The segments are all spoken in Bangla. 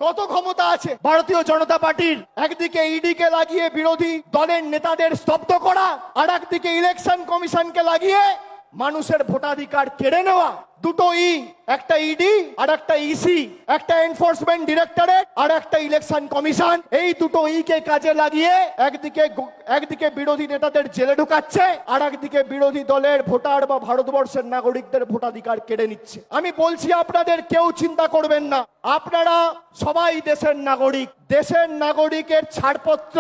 কত ক্ষমতা আছে ভারতীয় জনতা পার্টির? একদিকে ইডি কে লাগিয়ে বিরোধী দলের নেতাদের স্তব্ধ করা, আর একদিকে ইলেকশন কমিশনকে লাগিয়ে মানুষের ভোটাধিকার কেড়ে নেওয়া। দুটো ই, একটা ইডি আর একটা ইসি, একটা এনফোর্সমেন্ট ডিরেক্টরেট আর একটা ইলেকশন কমিশন। এই দুটো ই কে কাজে লাগিয়ে একদিকে বিরোধী নেতাদের জেলে ঢুকাচ্ছে, আর একদিকে বিরোধী দলের ভোটার বা ভারতবর্ষের নাগরিকদের ভোটাধিকার কেড়ে নিচ্ছে। আমি বলছি আপনাদের কেউ চিন্তা করবেন না, আপনারা সবাই দেশের নাগরিক। দেশের নাগরিকের ছাড়পত্র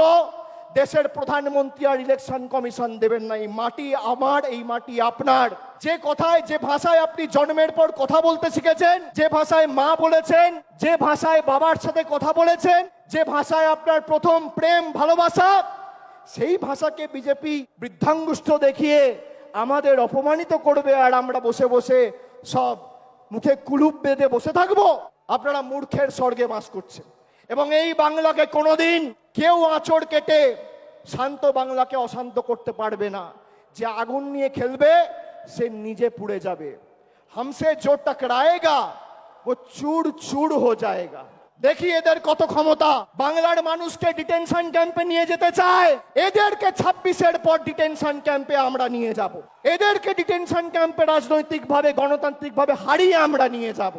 দেশের প্রধানমন্ত্রী আর ইলেকশন কমিশন দেবেন না। এই মাটি আমার, এই মাটি আপনার। যে ভাষায় আপনি জন্মের পর কথা বলতে শিখেছেন, যে ভাষায় মা বলেছেন, যে ভাষায় বাবার সাথে কথা বলেছেন, যে ভাষায় আপনার প্রথম প্রেম ভালোবাসা, সেই ভাষাকে বিজেপি বৃদ্ধাঙ্গুষ্ঠ দেখিয়ে আমাদের অপমানিত করবে, আর আমরা বসে বসে সব মুখে কুলুপ বেঁধে বসে থাকবো। আপনারা মূর্খের স্বর্গে বাস করছেন, এবং এই বাংলাকে কোনোদিন কেউ আঁচড় কেটে শান্ত বাংলাকে অশান্ত করতে পারবে না। যে আগুন নিয়ে খেলবে সে নিজে পুড়ে যাবে। হামসে জো টকরায়েগা ও চুর চুর হো যায়েগা। দেখি এদের কত ক্ষমতা। বাংলার মানুষকে ডিটেনশন ক্যাম্পে নিয়ে যেতে চায়, এদেরকে 26-এর পর ডিটেনশন ক্যাম্পে আমরা নিয়ে যাব। এদেরকে ডিটেনশন ক্যাম্পে রাজনৈতিকভাবে গণতান্ত্রিকভাবে হারিয়ে আমরা নিয়ে যাব।